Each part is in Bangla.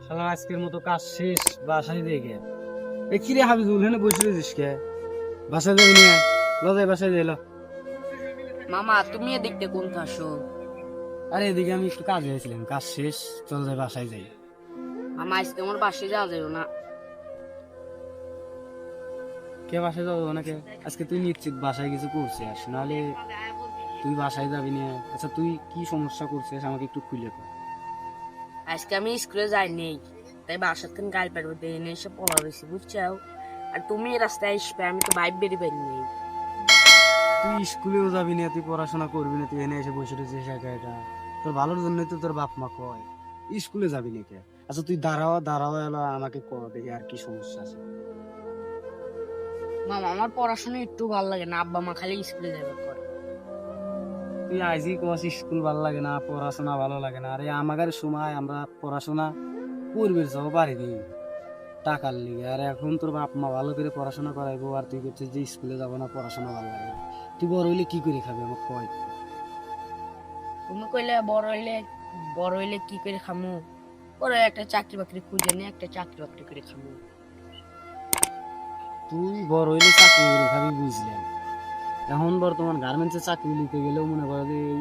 শালা আজকের মতো কাজ শেষ, বাসায় দেখে এ কি রে হাবিজুল, হেনে বসে রয়েছিস কে? বাসায় যাবি না? লজাই বাসায় যাইল। মামা তুমি এদিকটা কোন আসো? আরে এদিকে আমি একটু কাজে গেছিলাম, কাজ শেষ, চল যাই বাসায় যাই। মামা আজকে আমার বাসে যাওয়া যাবে না। কে বাসায় যাবো নাকি? আজকে তুই নিশ্চিত বাসায় কিছু করছিস, নাহলে তুই বাসায় যাবি না। আচ্ছা তুই কি সমস্যা করছিস আমাকে একটু খুলে কর। আজকে আমি স্কুলে যাইনি, তাই বাসার থেকে গাড়ি পাঠাবো দিয়ে এনে এসে পড়া রয়েছি, বুঝছো? আর তুমি রাস্তায় আসবে, আমি তো বাইক বেরিয়ে পারিনি। তুই স্কুলেও যাবি না, তুই পড়াশোনা করবি না, তুই এনে এসে বসে রয়েছিস একা একা। তোর ভালোর জন্যই তো তোর বাপ মা কয় স্কুলে যাবি না কে। আচ্ছা তুই দাঁড়াও দাঁড়াও, এলো আমাকে ক দেখি আর কি সমস্যা আছে। মামা আমার পড়াশোনা একটু ভালো লাগে না, আব্বা মা খালি স্কুলে যাবে করে। তুই আইজি কস স্কুল ভালো লাগে না, পড়াশোনা ভালো লাগে না। আরে আমাদের সময় আমরা পড়াশোনা করবে যাও পারিনি টাকার লিগে, আর এখন তোর বাপ মা ভালো করে পড়াশোনা করাইবো আর তুই করছিস যে স্কুলে যাবো না, পড়াশোনা ভালো লাগে না। তুই বড় হইলে কি করে খাবি আমার কয়? তুমি কইলে বড় হইলে কি করে খামু? পরে একটা চাকরি বাকরি খুঁজে নিয়ে একটা চাকরি বাকরি করে খামু। তুই বড় হইলে চাকরি করে খাবি বুঝলাম। এখন বর্তমান গার্মেন্টসে চাকরি নিতে গেলেও মনে করে যে এই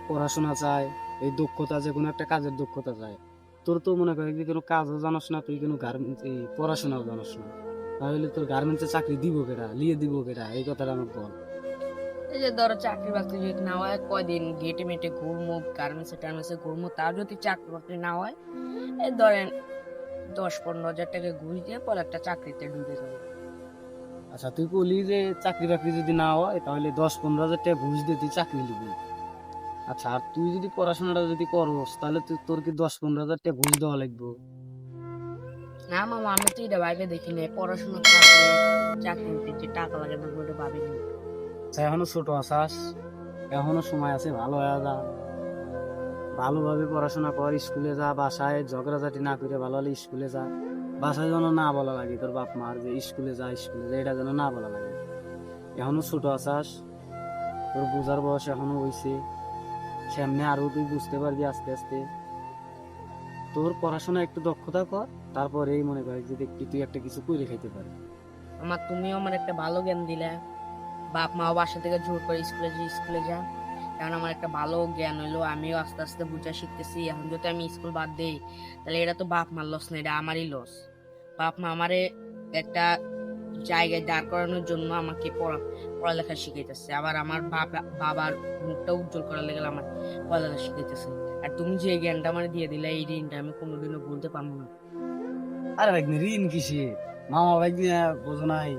পড়াশোনা চায়, এই দক্ষতা, যে কোনো একটা কাজের দক্ষতা চায়। তোর তো মনে করে যে কোনো কাজও জানোস না, তুই কোনো গার্মেন্টস এই পড়াশোনাও জানোস না, তাহলে তোর গার্মেন্টসে চাকরি দিব কেটা, লিয়ে দিব কেটা, এই কথাটা আমাকে বল। এই যে ধরো চাকরি বাকরি যদি না হয়, কয়দিন গেটে মেটে ঘুরমু, গার্মেন্টসে টার্মেন্টসে ঘুরমু, তার যদি চাকরি বাকরি না হয়, এই ধরেন 10-15 হাজার টাকা ঘুষ দিয়ে পরে একটা চাকরিতে ঢুকে যাবো। আচ্ছা তুই বলি যে চাকরি বাকরি যদি না হয় তাহলে 10-15 হাজার টাকা ঘুষ দিয়ে তুই চাকরি নিবি। আচ্ছা আর তুই যদি পড়াশোনাটা যদি করস তাহলে তুই তোর কি 10-15 হাজার টাকা ঘুষ দেওয়া লাগবে? না মামা, আমি তো এটা ভাইবে দেখি না, পড়াশোনা করলে চাকরি নিতে যে টাকা লাগে না ওটা ভাবিনি। আচ্ছা এখনো ছোট আছাস, এখনো সময় আছে, ভালো হয়ে যা, ভালোভাবে পড়াশোনা কর, স্কুলে যা, বাসায় ঝগড়াঝাটি না করে ভালো হলে স্কুলে যা। বাসায় যেন না বলা লাগে তোর বাপ মার যে স্কুলে যা স্কুলে যা, এটা যেন না বলা লাগে। এখনো ছোট আছাস, তোর বোঝার বয়স এখনো হয়েছে, সামনে আরো তুই বুঝতে পারবি আস্তে আস্তে। তোর পড়াশোনা একটু দক্ষতা কর, তারপর এই মনে কর যে দেখবি তুই একটা কিছু করে খাইতে পারবি। আমার তুমিও আমার একটা ভালো জ্ঞান দিলে। বাপ মাও বাসা থেকে জোর করে স্কুলে যা, কারণ আমার একটা ভালো জ্ঞান হইলো, আমিও আস্তে আস্তে বুঝা শিখতেছি। এখন যদি আমি স্কুল বাদ দেই, তাহলে এটা তো বাপ মার লস না, এটা আমারই লস। বাপ মা আমারে একটা জায়গায় দাঁড় করানোর জন্য আমাকে পড়ালেখা শিখাইতেছে, আবার আমার বাবার মুখটা উজ্জ্বল করার লেগে আমার পড়ালেখা শিখাইতেছে। আর তুমি যে জ্ঞানটা আমার দিয়ে দিলে, এই ঋণটা আমি কোনোদিনও ভুলতে পারবো না। আরে ভাই ঋণ কিসে, মামা ভাই বোঝো নাই।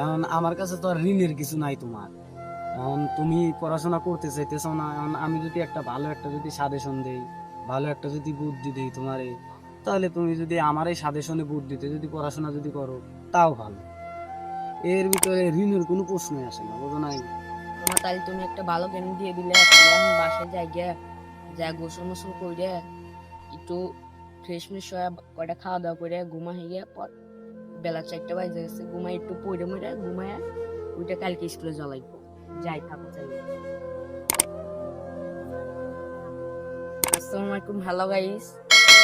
এখন আমার কাছে তো আর ঋণের কিছু নাই তোমার। এখন তুমি পড়াশোনা করতে চাইতেছো না, এখন আমি যদি একটা ভালো একটা যদি সাজেশন দেই, ভালো একটা যদি বুদ্ধি দেই তোমারে, তাহলে তুমি যদি আমার এই সাজেশনে বুদ্ধিতে যদি পড়াশোনা যদি করো, তাও ভালো। এর ভিতরে ঋণের কোনো প্রশ্নই আসে না, বোঝো নাই। তোমার তাহলে তুমি একটা ভালো জ্ঞান দিয়ে দিলে, তাহলে আমি বাসায় যাই গিয়া, যা গোসল মোসল করে একটু ফ্রেশ মিশ হয়ে কয়টা খাওয়া দাওয়া করে ঘুমা হয়ে গিয়ে পর বেলা 4টা বাজে গেছে, ঘুমাই একটু পড়ে মরে ঘুমায় ওইটা কালকে স্কুলে জ্বলাইবো। যাই থাকো চাইলে। আসসালামু আলাইকুম, হ্যালো গাইস।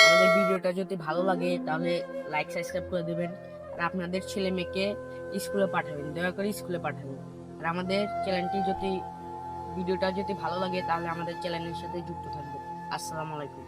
আমাদের ভিডিওটা যদি ভালো লাগে তাহলে লাইক সাবস্ক্রাইব করে দেবেন, আর আপনাদের ছেলে মেয়েকে স্কুলে পাঠাবেন, দয়া করে স্কুলে পাঠাবেন। আর আমাদের চ্যানেলটি যদি ভিডিওটা যদি ভালো লাগে তাহলে আমাদের চ্যানেলের সাথে যুক্ত থাকবেন। আসসালামু আলাইকুম।